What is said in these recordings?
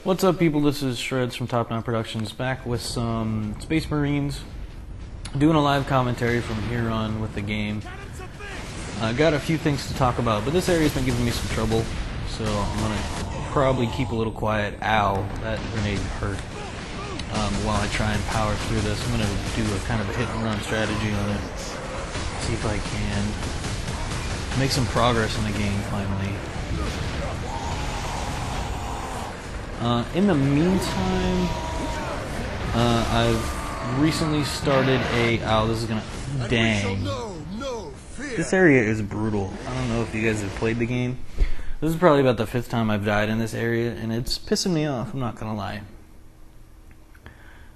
What's up, people? This is Shreds from Top 9 Productions, back with some Space Marines, doing a live commentary from here on with the game. I got a few things to talk about, but this area's been giving me some trouble, so I'm gonna probably keep a little quiet. Ow, that grenade hurt. While I try and power through this, I'm gonna do a kind of a hit and run strategy on it. See if I can make some progress in the game finally. In the meantime, I've recently started a... Ow, this is gonna... Dang. This area is brutal. I don't know if you guys have played the game. This is probably about the 5th time I've died in this area, and it's pissing me off, I'm not gonna lie.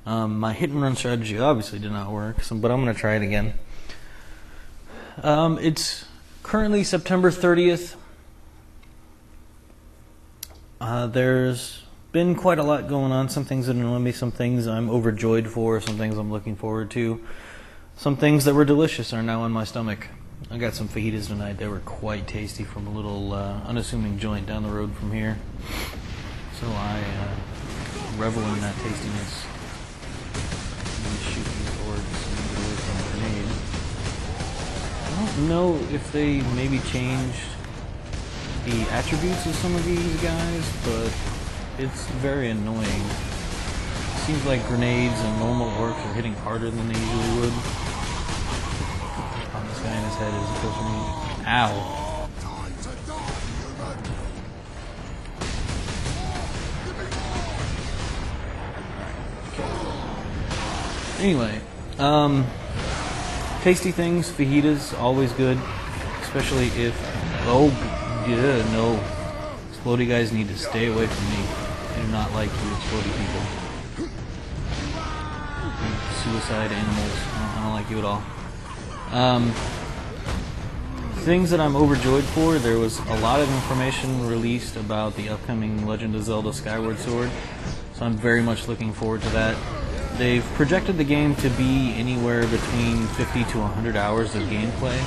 My hit and run strategy obviously did not work, but I'm gonna try it again. It's currently September 30th. There's been quite a lot going on. Some things that annoy me, some things I'm overjoyed for, some things I'm looking forward to. Some things that were delicious are now on my stomach. I got some fajitas tonight. They were quite tasty from a little unassuming joint down the road from here. So I revel in that tastiness. I'm shooting towards away from a grenade. I don't know if they maybe changed the attributes of some of these guys, but it's very annoying. Seems like grenades and normal orcs are hitting harder than they usually would. Oh, this guy in his head is close to me. Ow. Anyway, tasty things, fajitas, always good, especially if... Oh, yeah, no. Explodey guys need to stay away from me. I do not like you explodey people. Suicide animals. I don't like you at all. Things that I'm overjoyed for. There was a lot of information released about the upcoming Legend of Zelda Skyward Sword, so I'm very much looking forward to that. They've projected the game to be anywhere between 50 to 100 hours of gameplay.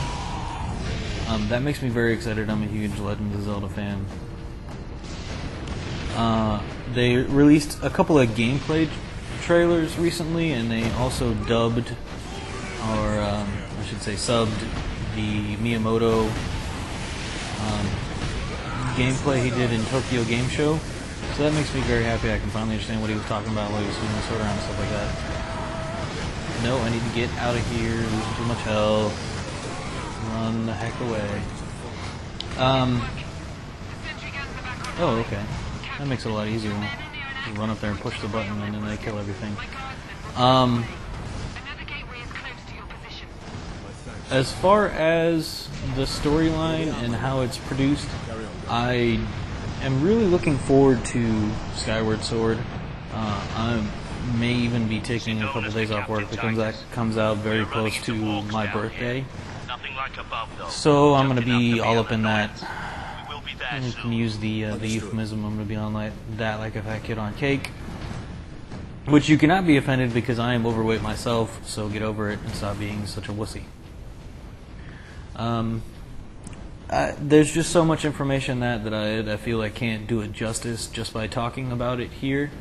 That makes me very excited. I'm a huge Legend of Zelda fan. They released a couple of gameplay trailers recently, and they also dubbed, or I should say subbed, the Miyamoto gameplay he did in Tokyo Game Show. So that makes me very happy. I can finally understand what he was talking about while he was swinging the sword around and stuff like that. No, I need to get out of here, losing too much health. Run the heck away. Oh, okay. That makes it a lot easier. You run up there and push the button and then they kill everything. As far as the storyline and how it's produced, I am really looking forward to Skyward Sword. I may even be taking a couple days off work because that comes out very close to my birthday. So I'm going to be all up in that. You can use the euphemism. I'm going to be on like that, like a fat kid on cake. Which you cannot be offended because I am overweight myself, so get over it and stop being such a wussy. There's just so much information that I feel I can't do it justice just by talking about it here.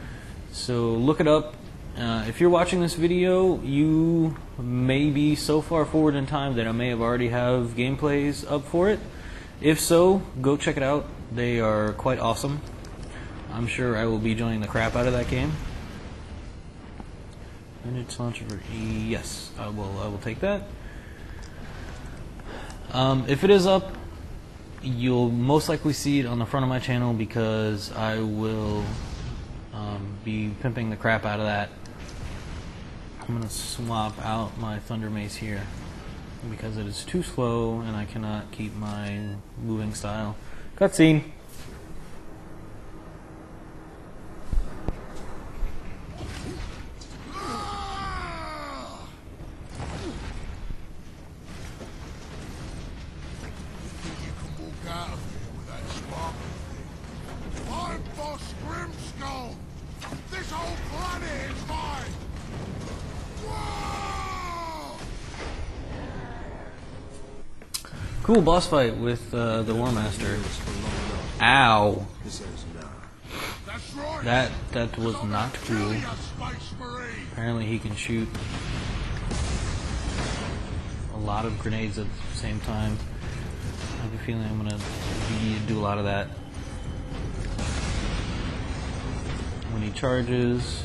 So look it up. If you're watching this video, you may be so far forward in time that I may have already have gameplays up for it. If so, go check it out. They are quite awesome. I'm sure I will be enjoying the crap out of that game. Vintage launcher, yes, I will take that. If it is up, you'll most likely see it on the front of my channel because I will be pimping the crap out of that. I'm going to swap out my Thunder Mace here because it is too slow and I cannot keep my moving style. Cutscene. Cool boss fight with the War Master. Ow. That was not cool. Apparently he can shoot a lot of grenades at the same time. I have a feeling I'm gonna do a lot of that. When he charges,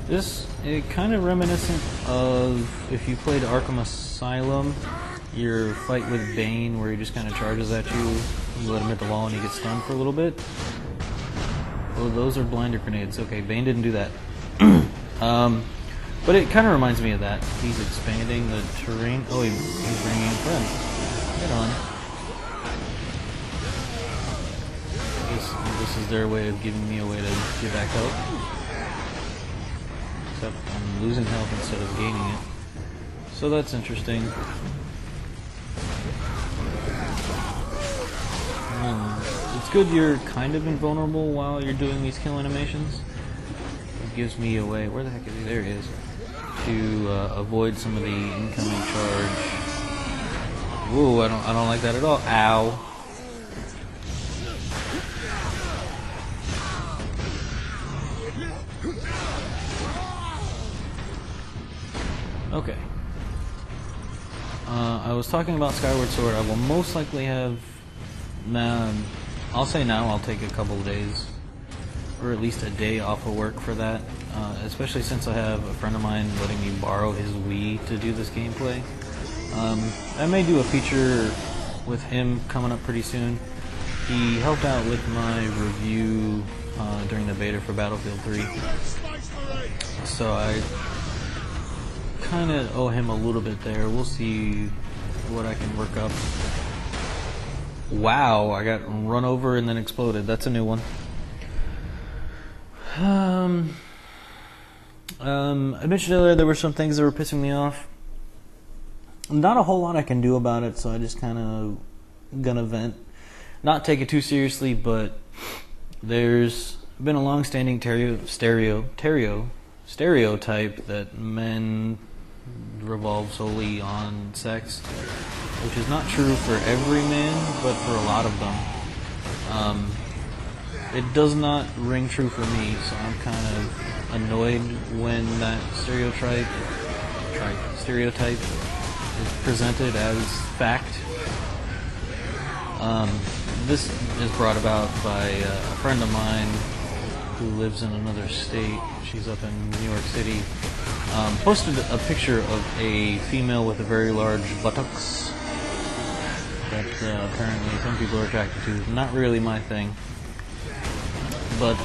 this is kind of reminiscent of if you played Arkham Asylum, your fight with Bane, where he just kind of charges at you. You let him hit the wall and he gets stunned for a little bit. Oh, those are blinder grenades. Okay, Bane didn't do that. But it kind of reminds me of that. He's expanding the terrain. Oh, he's bringing in friends. Get on. This is their way of giving me a way to get back up. Except I'm losing health instead of gaining it. So that's interesting. It's good you're kind of invulnerable while you're doing these kill animations. It gives me a way, where the heck is he? There he is. To avoid some of the incoming charge. Whoa, I don't like that at all. Ow. Okay. I was talking about Skyward Sword. I will most likely have... I'll say now I'll take a couple of days, or at least a day off of work for that, especially since I have a friend of mine letting me borrow his Wii to do this gameplay. I may do a feature with him coming up pretty soon. He helped out with my review during the beta for Battlefield 3, so I kind of owe him a little bit there. We'll see what I can work up. Wow, I got run over and then exploded. That's a new one. I mentioned earlier there were some things that were pissing me off. Not a whole lot I can do about it, so I just kind of gonna vent. Not take it too seriously, but there's been a long-standing stereotype that men revolve solely on sex, which is not true for every man, but for a lot of them. It does not ring true for me, so I'm kind of annoyed when that stereotype is presented as fact. This is brought about by a friend of mine who lives in another state. She's up in New York City. Posted a picture of a female with a very large buttocks that apparently some people are attracted to. Not really my thing. But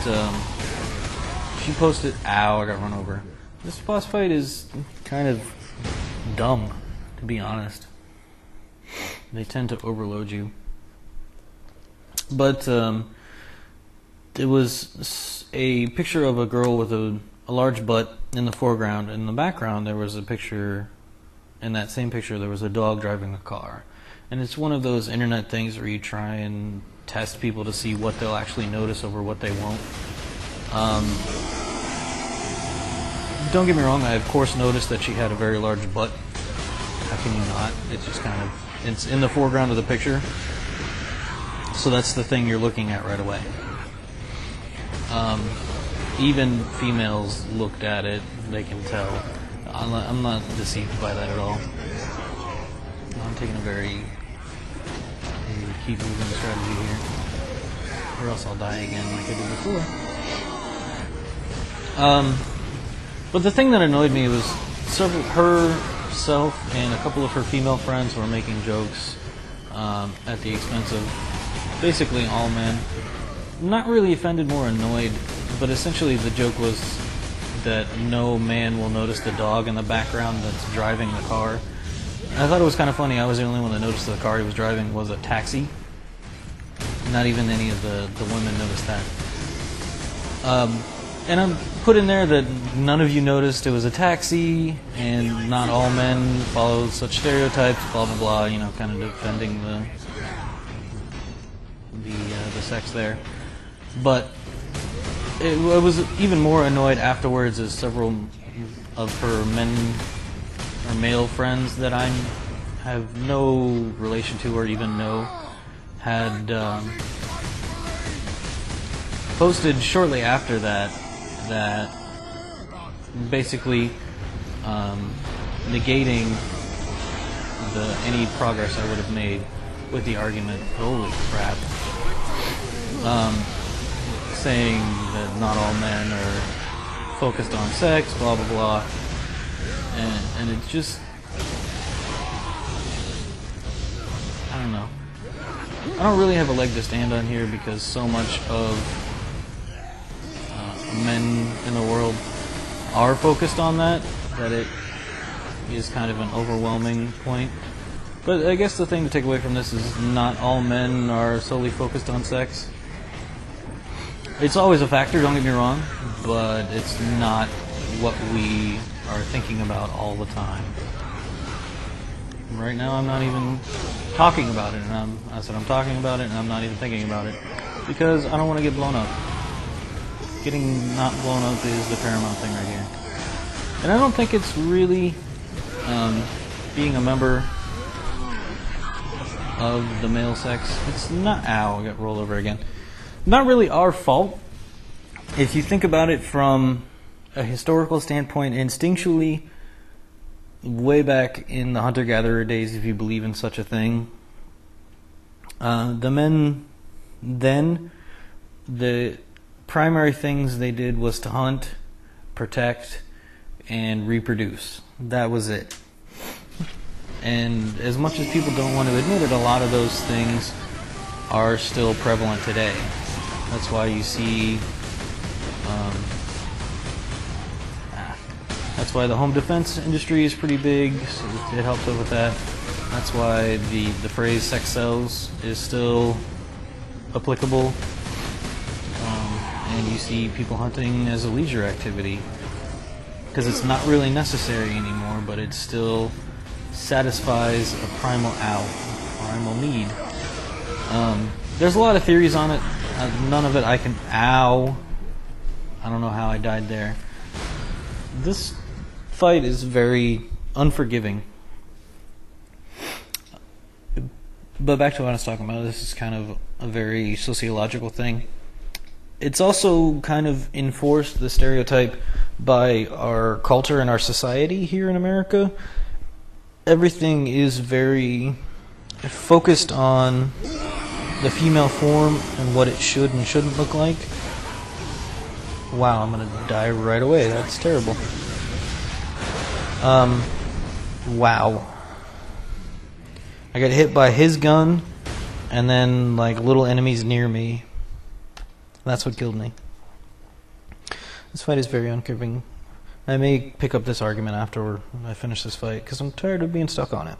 she posted, ow, I got run over. This boss fight is kind of dumb, to be honest. They tend to overload you. But it was a picture of a girl with a large butt in the foreground. In the background, there was a picture. In that same picture, there was a dog driving a car. And it's one of those internet things where you try and test people to see what they'll actually notice over what they won't. Don't get me wrong, I of course noticed that she had a very large butt. How can you not? It's just kind of, it's in the foreground of the picture. So that's the thing you're looking at right away. Even females looked at it, they can tell. I'm not deceived by that at all. I'm taking a very keep moving strategy here, or else I'll die again like I did before. But the thing that annoyed me was herself and a couple of her female friends were making jokes at the expense of basically all men. Not really offended, more annoyed, but essentially the joke was that no man will notice the dog in the background that's driving the car. I thought it was kind of funny. I was the only one that noticed the car he was driving was a taxi. Not even any of the women noticed that. And I'm put in there that none of you noticed it was a taxi, and not all men follow such stereotypes, blah, blah, blah, you know, kind of defending the sex there. But I was even more annoyed afterwards as several of her male friends that I have no relation to or even know had posted shortly after that basically negating any progress I would have made with the argument. Holy crap! Saying that not all men are focused on sex, blah blah blah, and it's just, I don't know. I don't really have a leg to stand on here because so much of men in the world are focused on that it is kind of an overwhelming point. But I guess the thing to take away from this is not all men are solely focused on sex. It's always a factor, don't get me wrong, but it's not what we are thinking about all the time. Right now I'm not even talking about it, and I'm talking about it and I'm not even thinking about it because I don't want to get blown up. Getting not blown up is the paramount thing right here. And I don't think it's really being a member of the male sex. It's not, ow, I got rolled over again. Not really our fault. If you think about it from a historical standpoint, instinctually, way back in the hunter-gatherer days, if you believe in such a thing, the men then, the primary things they did was to hunt, protect, and reproduce. That was it. And as much as people don't want to admit it, a lot of those things are still prevalent today. That's why you see that's why the home defense industry is pretty big, so it helps out with that. That's why the phrase sex sells is still applicable. And you see people hunting as a leisure activity because it's not really necessary anymore, but it still satisfies a primal need. There's a lot of theories on it. None of it I can... Ow. I don't know how I died there. This fight is very unforgiving. But back to what I was talking about, this is kind of a very sociological thing. It's also kind of enforced, the stereotype, by our culture and our society here in America. Everything is very focused on the female form and what it should and shouldn't look like. Wow, I'm gonna die right away. That's terrible. Wow. I got hit by his gun, and then like little enemies near me. That's what killed me. This fight is very unforgiving. I may pick up this argument after I finish this fight, because I'm tired of being stuck on it.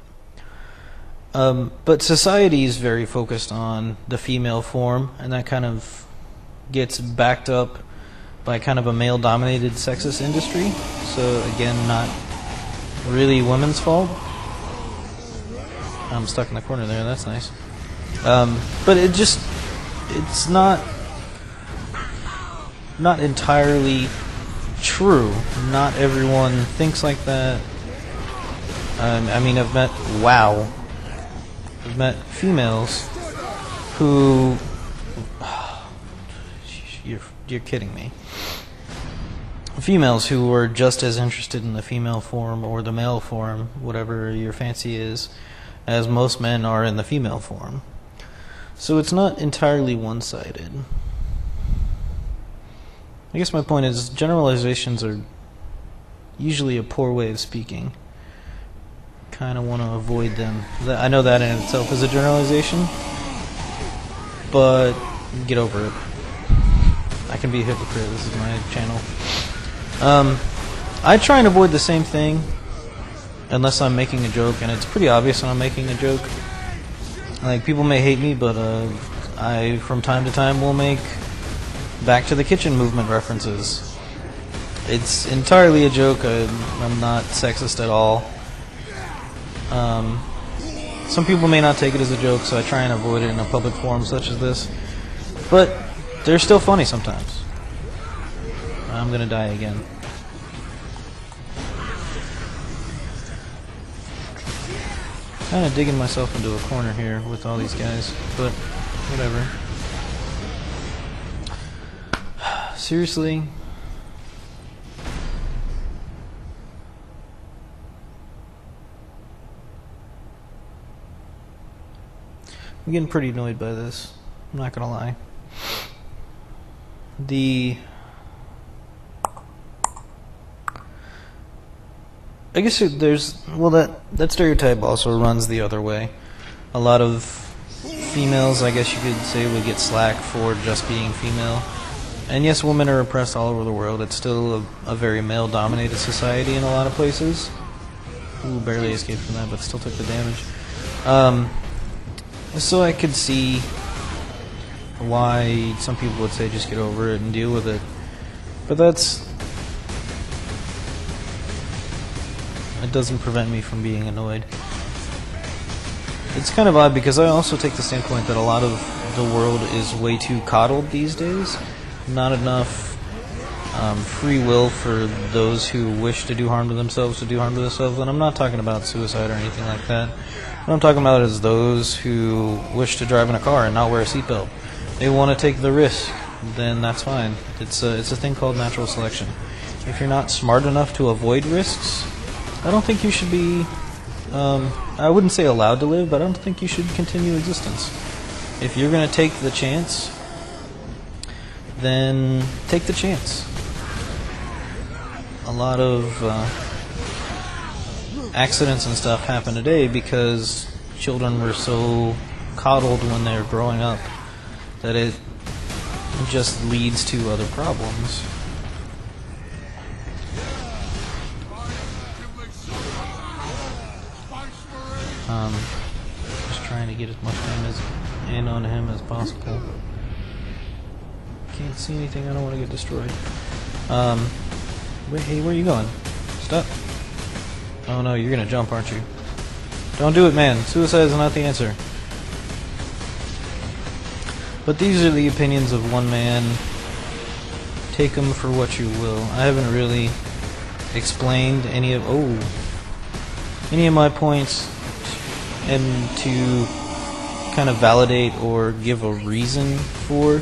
But society is very focused on the female form, and that kind of gets backed up by kind of a male-dominated sexist industry. So again, not really women's fault. I'm stuck in the corner there, that's nice. But it's not entirely true. Not everyone thinks like that. I mean, I've met females who... You're kidding me. Females who were just as interested in the female form or the male form, whatever your fancy is, as most men are in the female form. So it's not entirely one-sided. I guess my point is generalizations are usually a poor way of speaking. Kind of want to avoid them. I know that in itself is a generalization, but get over it. I can be a hypocrite. This is my channel. I try and avoid the same thing unless I'm making a joke, and it's pretty obvious when I'm making a joke. Like, people may hate me, but I, from time to time, will make Back to the Kitchen movement references. It's entirely a joke. I'm not sexist at all. Some people may not take it as a joke, so I try and avoid it in a public forum such as this. But they're still funny sometimes. I'm gonna die again. Kind of digging myself into a corner here with all these guys, but whatever. Seriously? I'm getting pretty annoyed by this. I'm not gonna lie. I guess there's, well, that stereotype also runs the other way. A lot of females, I guess you could say, would get slack for just being female. And yes, women are oppressed all over the world. It's still a very male-dominated society in a lot of places. Ooh, barely escaped from that, but still took the damage. So I could see why some people would say just get over it and deal with it. But it doesn't prevent me from being annoyed. It's kind of odd because I also take the standpoint that a lot of the world is way too coddled these days. Not enough free will for those who wish to do harm to themselves. And I'm not talking about suicide or anything like that. What I'm talking about is those who wish to drive in a car and not wear a seatbelt. They want to take the risk, then that's fine. It's a thing called natural selection. If you're not smart enough to avoid risks, I don't think you should be, I wouldn't say allowed to live, but I don't think you should continue existence. If you're going to take the chance, then take the chance. A lot of accidents and stuff happen today because children were so coddled when they're growing up that it just leads to other problems. Just trying to get as much in on him as possible. Can't see anything, I don't want to get destroyed. Wait, hey, where are you going? Stop. Oh no, you're gonna jump, aren't you? Don't do it, man. Suicide is not the answer. But these are the opinions of one man. Take them for what you will. I haven't really explained any of my points and to kind of validate or give a reason for.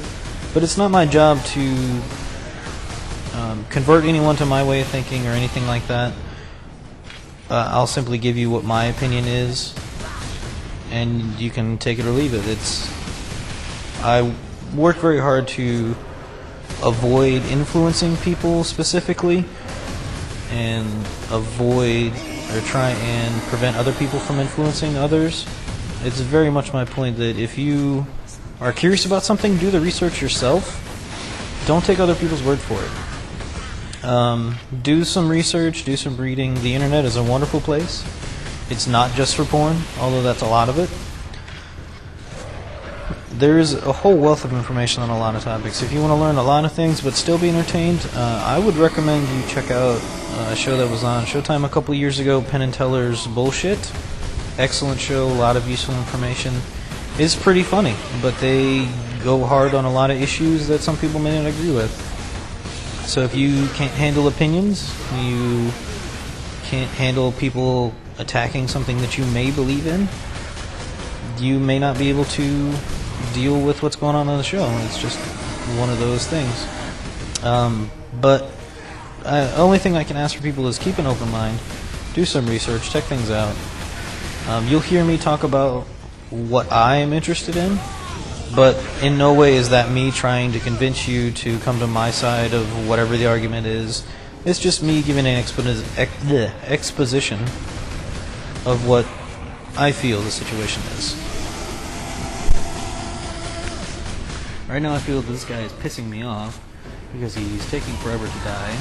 But it's not my job to convert anyone to my way of thinking or anything like that. I'll simply give you what my opinion is, and you can take it or leave it. I work very hard to avoid influencing people specifically, and avoid or try and prevent other people from influencing others. It's very much my point that if you are curious about something, do the research yourself. Don't take other people's word for it. Do some research, do some reading. The internet is a wonderful place. It's not just for porn, although that's a lot of it. There's a whole wealth of information on a lot of topics. If you want to learn a lot of things but still be entertained, I would recommend you check out a show that was on Showtime a couple years ago, Penn and Teller's Bullshit. Excellent show, a lot of useful information. It's pretty funny, but they go hard on a lot of issues that some people may not agree with. So if you can't handle opinions, you can't handle people attacking something that you may believe in, you may not be able to deal with what's going on the show. It's just one of those things. But the only thing I can ask for people is keep an open mind, do some research, check things out. You'll hear me talk about what I am interested in, but in no way is that me trying to convince you to come to my side of whatever the argument is. It's just me giving an exposition of what I feel the situation is. Right now I feel this guy is pissing me off because he's taking forever to die.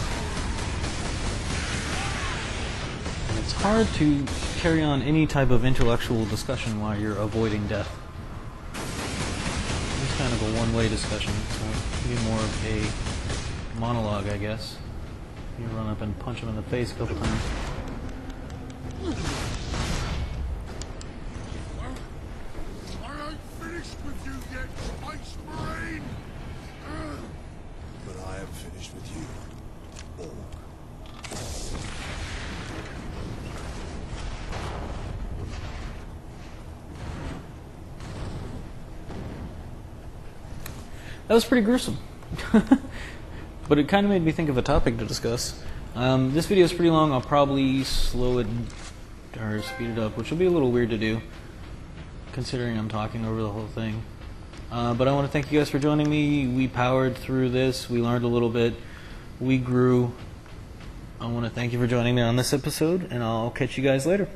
And it's hard to carry on any type of intellectual discussion while you're avoiding death. It's kind of a one-way discussion, so be more of a monologue, I guess. You run up and punch him in the face a couple times. I ain't finished with you yet, Space Marine! But I am finished with you, Orc. That was pretty gruesome. but it kind of made me think of a topic to discuss. This video is pretty long. I'll probably slow it or speed it up, which will be a little weird to do, considering I'm talking over the whole thing. But I want to thank you guys for joining me. We powered through this. We learned a little bit. We grew. I want to thank you for joining me on this episode, and I'll catch you guys later.